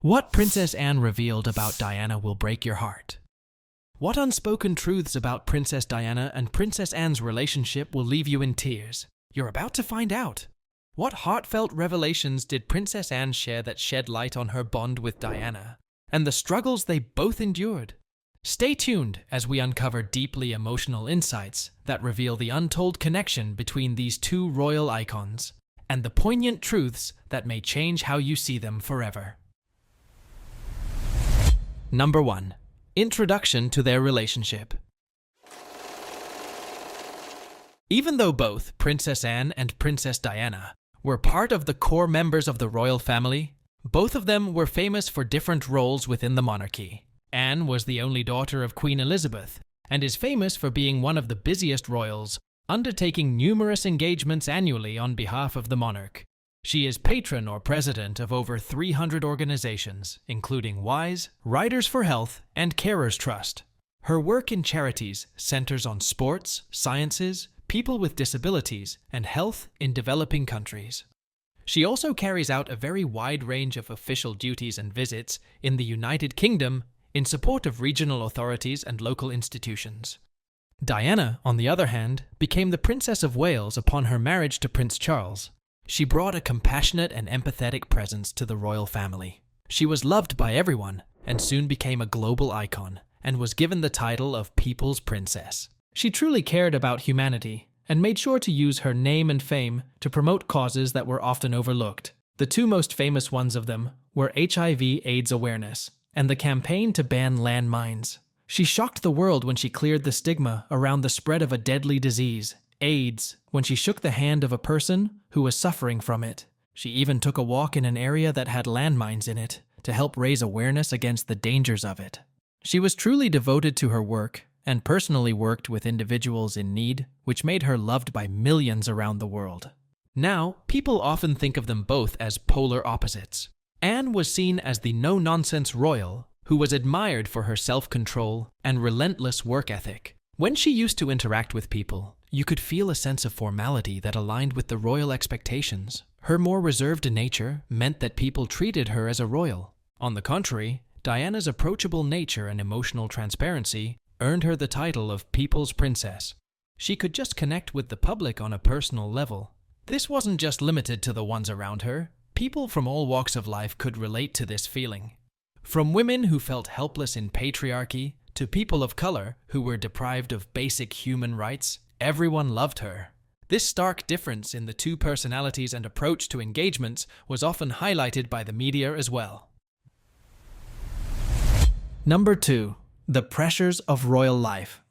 What Princess Anne revealed about Diana will break your heart. What unspoken truths about Princess Diana and Princess Anne's relationship will leave you in tears? You're about to find out. What heartfelt revelations did Princess Anne share that shed light on her bond with Diana, and the struggles they both endured? Stay tuned as we uncover deeply emotional insights that reveal the untold connection between these two royal icons, and the poignant truths that may change how you see them forever. Number 1. Introduction to their relationship. Even though both Princess Anne and Princess Diana were part of the core members of the royal family, both of them were famous for different roles within the monarchy. Anne was the only daughter of Queen Elizabeth and is famous for being one of the busiest royals, undertaking numerous engagements annually on behalf of the monarch. She is patron or president of over 300 organizations, including WISE, Writers for Health, and Carers Trust. Her work in charities centers on sports, sciences, people with disabilities, and health in developing countries. She also carries out a very wide range of official duties and visits in the United Kingdom in support of regional authorities and local institutions. Diana, on the other hand, became the Princess of Wales upon her marriage to Prince Charles. She brought a compassionate and empathetic presence to the royal family. She was loved by everyone and soon became a global icon and was given the title of People's Princess. She truly cared about humanity and made sure to use her name and fame to promote causes that were often overlooked. The two most famous ones of them were HIV/AIDS awareness and the campaign to ban landmines. She shocked the world when she cleared the stigma around the spread of a deadly disease, AIDS, when she shook the hand of a person who was suffering from it. She even took a walk in an area that had landmines in it to help raise awareness against the dangers of it. She was truly devoted to her work and personally worked with individuals in need, which made her loved by millions around the world. Now, people often think of them both as polar opposites. Anne was seen as the no-nonsense royal who was admired for her self-control and relentless work ethic. When she used to interact with people, you could feel a sense of formality that aligned with the royal expectations. Her more reserved nature meant that people treated her as a royal. On the contrary, Diana's approachable nature and emotional transparency earned her the title of People's Princess. She could just connect with the public on a personal level. This wasn't just limited to the ones around her. People from all walks of life could relate to this feeling. From women who felt helpless in patriarchy to people of color who were deprived of basic human rights, everyone loved her. This stark difference in the two personalities and approach to engagements was often highlighted by the media as well. Number 2. The pressures of royal life.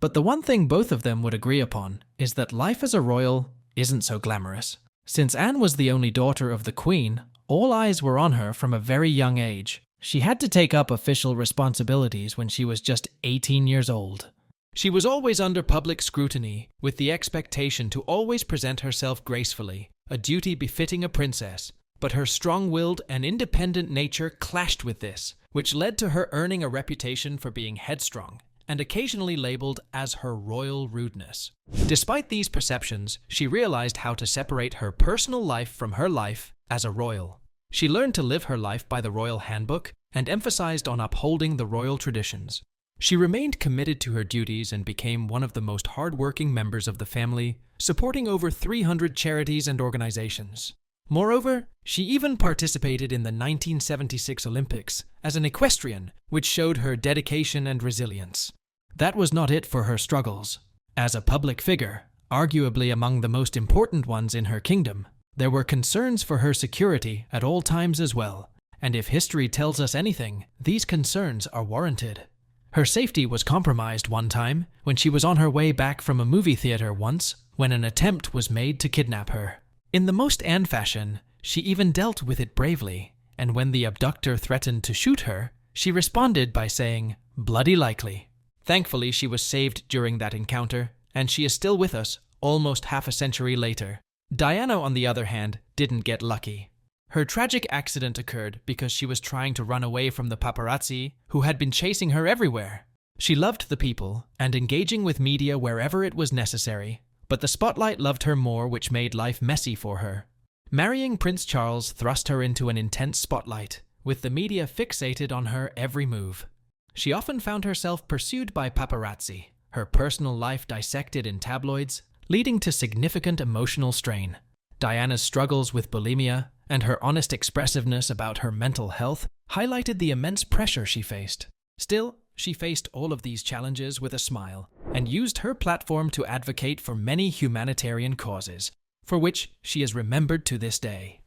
But the one thing both of them would agree upon is that life as a royal isn't so glamorous. Since Anne was the only daughter of the Queen, all eyes were on her from a very young age. She had to take up official responsibilities when she was just 18 years old. She was always under public scrutiny, with the expectation to always present herself gracefully, a duty befitting a princess. But her strong-willed and independent nature clashed with this, which led to her earning a reputation for being headstrong, and occasionally labeled as her royal rudeness. Despite these perceptions, she realized how to separate her personal life from her life as a royal. She learned to live her life by the royal handbook and emphasized on upholding the royal traditions. She remained committed to her duties and became one of the most hard-working members of the family, supporting over 300 charities and organizations. Moreover, she even participated in the 1976 Olympics as an equestrian, which showed her dedication and resilience. That was not it for her struggles. As a public figure, arguably among the most important ones in her kingdom, there were concerns for her security at all times as well, and if history tells us anything, these concerns are warranted. Her safety was compromised one time when she was on her way back from a movie theater once when an attempt was made to kidnap her. In the most Anne fashion, she even dealt with it bravely, and when the abductor threatened to shoot her, she responded by saying, "Bloody likely." Thankfully, she was saved during that encounter, and she is still with us, almost half a century later. Diana, on the other hand, didn't get lucky. Her tragic accident occurred because she was trying to run away from the paparazzi who had been chasing her everywhere. She loved the people and engaging with media wherever it was necessary, but the spotlight loved her more, which made life messy for her. Marrying Prince Charles thrust her into an intense spotlight, with the media fixated on her every move. She often found herself pursued by paparazzi, her personal life dissected in tabloids, leading to significant emotional strain. Diana's struggles with bulimia and her honest expressiveness about her mental health highlighted the immense pressure she faced. Still, she faced all of these challenges with a smile and used her platform to advocate for many humanitarian causes, for which she is remembered to this day.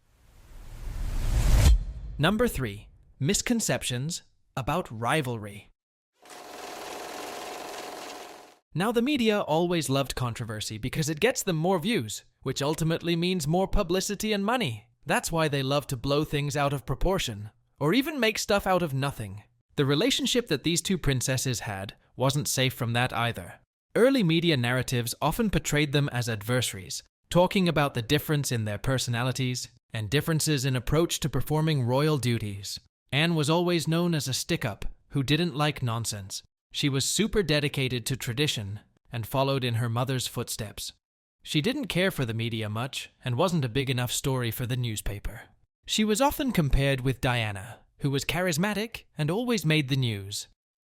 Number 3. Misconceptions about rivalry. Now, the media always loved controversy because it gets them more views, which ultimately means more publicity and money. That's why they love to blow things out of proportion, or even make stuff out of nothing. The relationship that these two princesses had wasn't safe from that either. Early media narratives often portrayed them as adversaries, talking about the difference in their personalities and differences in approach to performing royal duties. Anne was always known as a stick-up who didn't like nonsense. She was super dedicated to tradition and followed in her mother's footsteps. She didn't care for the media much and wasn't a big enough story for the newspaper. She was often compared with Diana, who was charismatic and always made the news.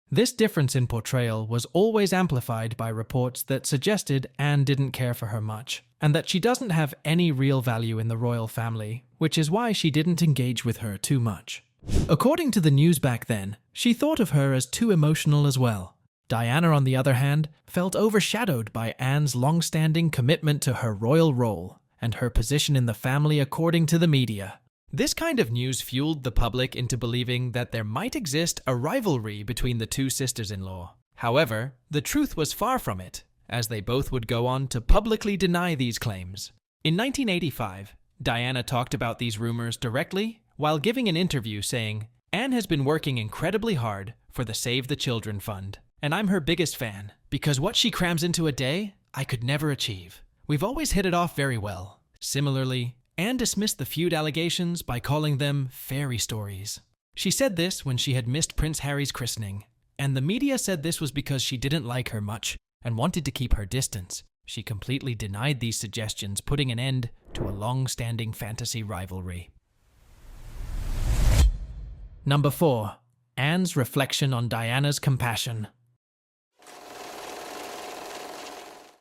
This difference in portrayal was always amplified by reports that suggested Anne didn't care for her much, and that she doesn't have any real value in the royal family, which is why she didn't engage with her too much. According to the news back then, she thought of her as too emotional as well. Diana, on the other hand, felt overshadowed by Anne's long-standing commitment to her royal role and her position in the family according to the media. This kind of news fueled the public into believing that there might exist a rivalry between the two sisters-in-law. However, the truth was far from it, as they both would go on to publicly deny these claims. In 1985, Diana talked about these rumors directly while giving an interview saying, "Anne has been working incredibly hard for the Save the Children Fund, and I'm her biggest fan, because what she crams into a day, I could never achieve. We've always hit it off very well." Similarly, Anne dismissed the feud allegations by calling them fairy stories. She said this when she had missed Prince Harry's christening, and the media said this was because she didn't like her much and wanted to keep her distance. She completely denied these suggestions, putting an end to a long-standing fantasy rivalry. Number 4. Anne's reflection on Diana's compassion.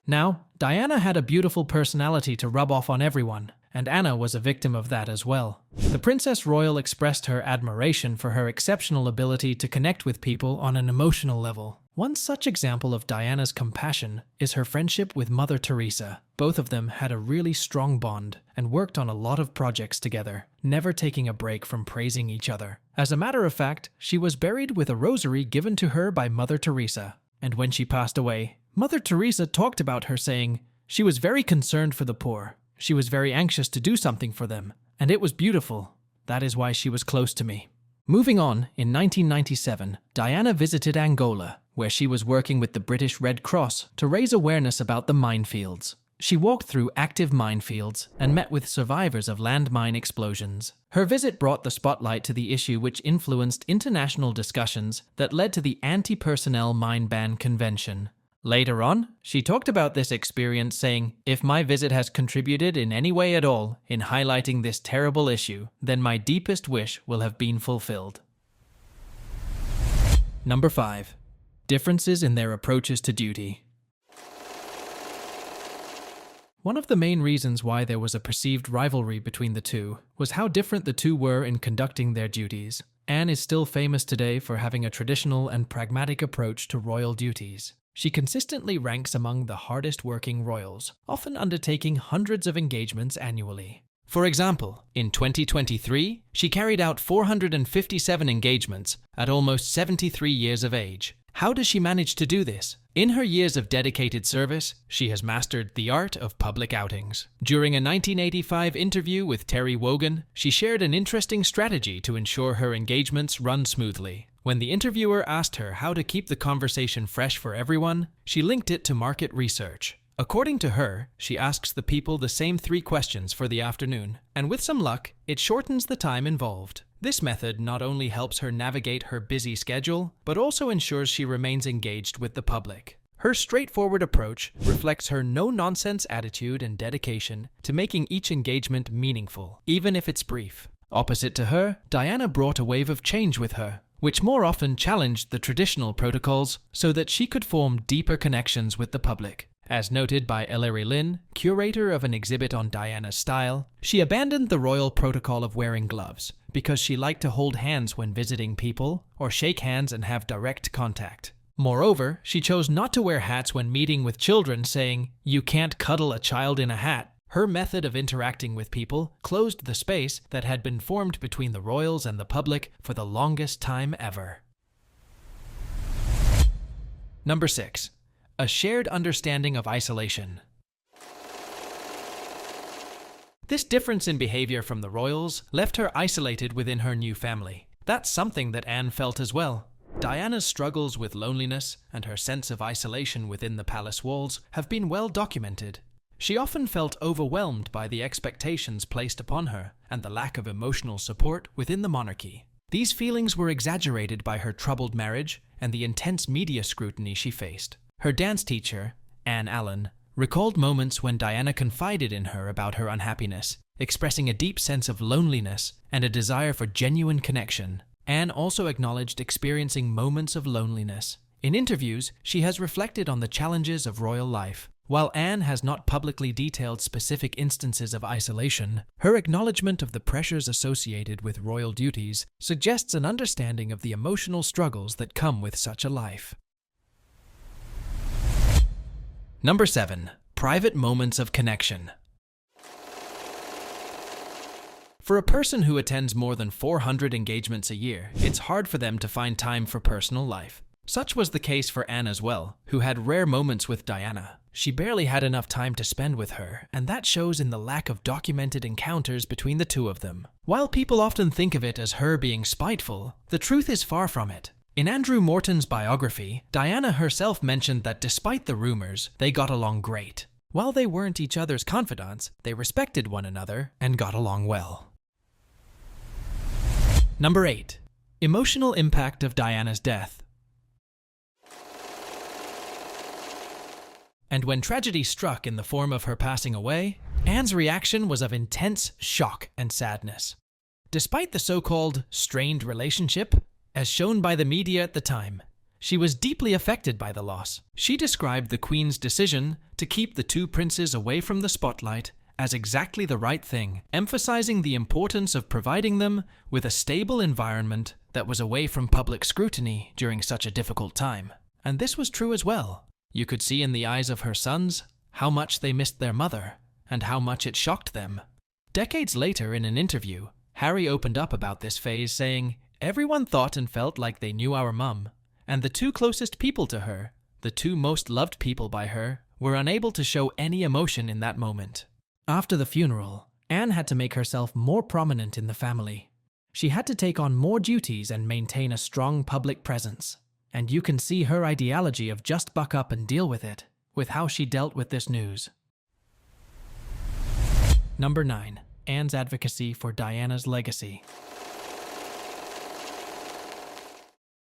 Now, Diana had a beautiful personality to rub off on everyone, and Anna was a victim of that as well. The Princess Royal expressed her admiration for her exceptional ability to connect with people on an emotional level. One such example of Diana's compassion is her friendship with Mother Teresa. Both of them had a really strong bond and worked on a lot of projects together, never taking a break from praising each other. As a matter of fact, she was buried with a rosary given to her by Mother Teresa. And when she passed away, Mother Teresa talked about her saying, "She was very concerned for the poor. She was very anxious to do something for them, and it was beautiful. That is why she was close to me." Moving on, in 1997, Diana visited Angola, where she was working with the British Red Cross to raise awareness about the minefields. She walked through active minefields and met with survivors of landmine explosions. Her visit brought the spotlight to the issue which influenced international discussions that led to the Anti-Personnel Mine Ban Convention. Later on, she talked about this experience saying, "If my visit has contributed in any way at all in highlighting this terrible issue, then my deepest wish will have been fulfilled." Number 5. Differences in their approaches to duty. One of the main reasons why there was a perceived rivalry between the two was how different the two were in conducting their duties. Anne is still famous today for having a traditional and pragmatic approach to royal duties. She consistently ranks among the hardest-working royals, often undertaking hundreds of engagements annually. For example, in 2023, she carried out 457 engagements at almost 73 years of age. How does she manage to do this? In her years of dedicated service, she has mastered the art of public outings. During a 1985 interview with Terry Wogan, she shared an interesting strategy to ensure her engagements run smoothly. When the interviewer asked her how to keep the conversation fresh for everyone, she linked it to market research. According to her, she asks the people the same 3 questions for the afternoon, and with some luck, it shortens the time involved. This method not only helps her navigate her busy schedule, but also ensures she remains engaged with the public. Her straightforward approach reflects her no-nonsense attitude and dedication to making each engagement meaningful, even if it's brief. Opposite to her, Diana brought a wave of change with her, which more often challenged the traditional protocols so that she could form deeper connections with the public. As noted by Ellery Lynn, curator of an exhibit on Diana's style, she abandoned the royal protocol of wearing gloves because she liked to hold hands when visiting people or shake hands and have direct contact. Moreover, she chose not to wear hats when meeting with children, saying, "You can't cuddle a child in a hat." Her method of interacting with people closed the space that had been formed between the royals and the public for the longest time ever. Number 6. A shared understanding of isolation. This difference in behavior from the royals left her isolated within her new family. That's something that Anne felt as well. Diana's struggles with loneliness and her sense of isolation within the palace walls have been well documented. She often felt overwhelmed by the expectations placed upon her and the lack of emotional support within the monarchy. These feelings were exaggerated by her troubled marriage and the intense media scrutiny she faced. Her dance teacher, Anne Allen, recalled moments when Diana confided in her about her unhappiness, expressing a deep sense of loneliness and a desire for genuine connection. Anne also acknowledged experiencing moments of loneliness. In interviews, she has reflected on the challenges of royal life. While Anne has not publicly detailed specific instances of isolation, her acknowledgement of the pressures associated with royal duties suggests an understanding of the emotional struggles that come with such a life. Number 7. Private moments of connection. For a person who attends more than 400 engagements a year, it's hard for them to find time for personal life. Such was the case for Anne as well, who had rare moments with Diana. She barely had enough time to spend with her, and that shows in the lack of documented encounters between the two of them. While people often think of it as her being spiteful, the truth is far from it. In Andrew Morton's biography, Diana herself mentioned that despite the rumors, they got along great. While they weren't each other's confidants, they respected one another and got along well. Number 8. Emotional impact of Diana's death. And when tragedy struck in the form of her passing away, Anne's reaction was of intense shock and sadness. Despite the so-called strained relationship, as shown by the media at the time, she was deeply affected by the loss. She described the Queen's decision to keep the two princes away from the spotlight as exactly the right thing, emphasizing the importance of providing them with a stable environment that was away from public scrutiny during such a difficult time. And this was true as well. You could see in the eyes of her sons how much they missed their mother and how much it shocked them. Decades later, in an interview, Harry opened up about this phase, saying, "Everyone thought and felt like they knew our mum, and the two closest people to her, the two most loved people by her, were unable to show any emotion in that moment." After the funeral, Anne had to make herself more prominent in the family. She had to take on more duties and maintain a strong public presence. And you can see her ideology of just buck up and deal with it, with how she dealt with this news. Number 9. Anne's advocacy for Diana's legacy.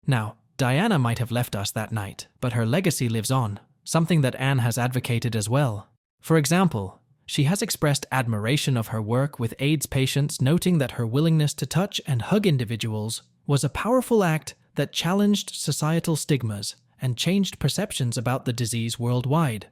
Now, Diana might have left us that night, but her legacy lives on, something that Anne has advocated as well. For example, she has expressed admiration of her work with AIDS patients, noting that her willingness to touch and hug individuals was a powerful act that challenged societal stigmas and changed perceptions about the disease worldwide.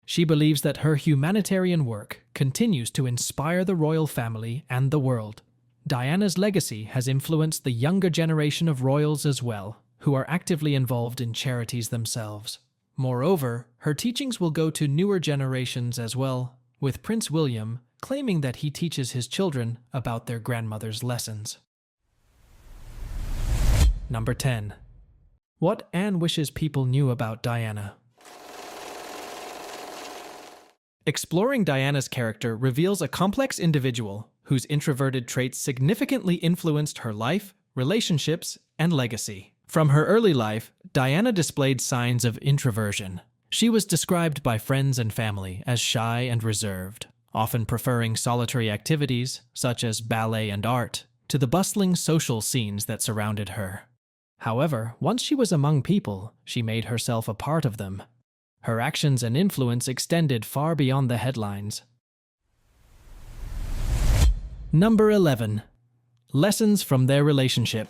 She believes that her humanitarian work continues to inspire the royal family and the world. Diana's legacy has influenced the younger generation of royals as well, who are actively involved in charities themselves. Moreover, her teachings will go to newer generations as well, with Prince William claiming that he teaches his children about their grandmother's lessons. Number 10. What Anne wishes people knew about Diana. Exploring Diana's character reveals a complex individual whose introverted traits significantly influenced her life, relationships, and legacy. From her early life, Diana displayed signs of introversion. She was described by friends and family as shy and reserved, often preferring solitary activities, such as ballet and art, to the bustling social scenes that surrounded her. However, once she was among people, she made herself a part of them. Her actions and influence extended far beyond the headlines. Number 11. Lessons from their relationship.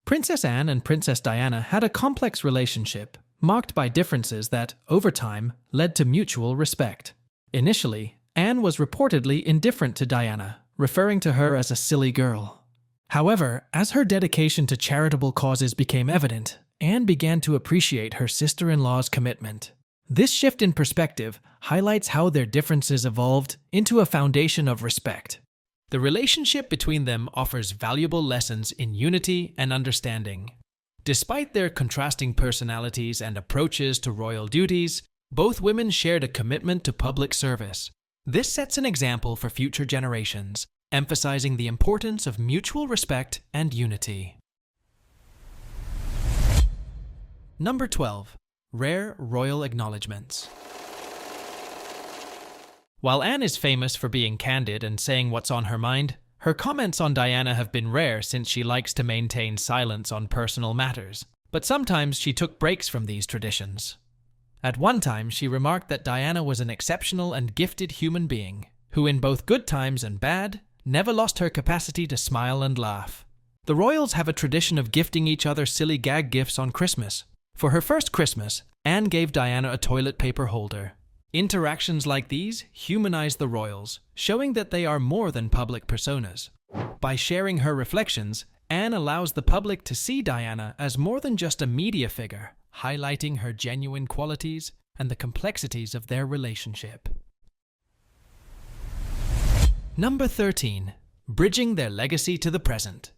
Princess Anne and Princess Diana had a complex relationship, marked by differences that, over time, led to mutual respect. Initially, Anne was reportedly indifferent to Diana, referring to her as a silly girl. However, as her dedication to charitable causes became evident, Anne began to appreciate her sister-in-law's commitment. This shift in perspective highlights how their differences evolved into a foundation of respect. The relationship between them offers valuable lessons in unity and understanding. Despite their contrasting personalities and approaches to royal duties, both women shared a commitment to public service. This sets an example for future generations, emphasizing the importance of mutual respect and unity. Number 12. Rare royal acknowledgements. While Anne is famous for being candid and saying what's on her mind, her comments on Diana have been rare since she likes to maintain silence on personal matters. But sometimes she took breaks from these traditions. At one time, she remarked that Diana was an exceptional and gifted human being, who in both good times and bad, never lost her capacity to smile and laugh. The royals have a tradition of gifting each other silly gag gifts on Christmas. For her first Christmas, Anne gave Diana a toilet paper holder. Interactions like these humanize the royals, showing that they are more than public personas. By sharing her reflections, Anne allows the public to see Diana as more than just a media figure, highlighting her genuine qualities and the complexities of their relationship. Number 13. Bridging their legacy to the present.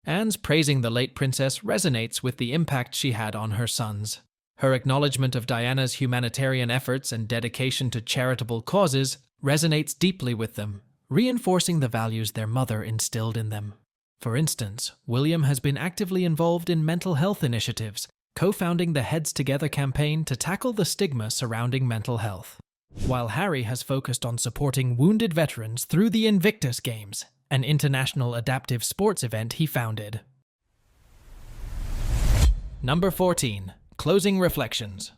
Anne's praising the late princess resonates with the impact she had on her sons. Her acknowledgement of Diana's humanitarian efforts and dedication to charitable causes resonates deeply with them, reinforcing the values their mother instilled in them. For instance, William has been actively involved in mental health initiatives, co-founding the Heads Together campaign to tackle the stigma surrounding mental health. While Harry has focused on supporting wounded veterans through the Invictus Games, an international adaptive sports event he founded. Number 14. Closing reflections.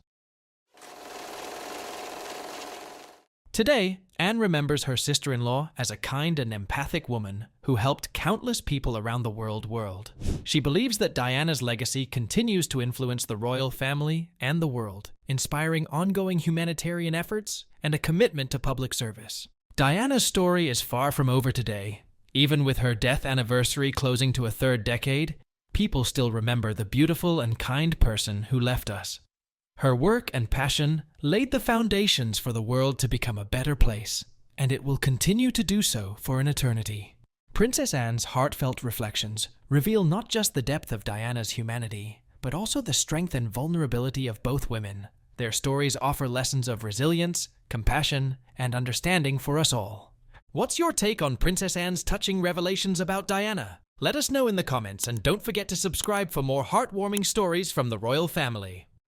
Today, Anne remembers her sister-in-law as a kind and empathic woman who helped countless people around the world. She believes that Diana's legacy continues to influence the royal family and the world, inspiring ongoing humanitarian efforts and a commitment to public service. Diana's story is far from over today. Even with her death anniversary closing to a third decade, people still remember the beautiful and kind person who left us. Her work and passion laid the foundations for the world to become a better place, and it will continue to do so for an eternity. Princess Anne's heartfelt reflections reveal not just the depth of Diana's humanity, but also the strength and vulnerability of both women. Their stories offer lessons of resilience, compassion, and understanding for us all. What's your take on Princess Anne's touching revelations about Diana? Let us know in the comments, and don't forget to subscribe for more heartwarming stories from the royal family.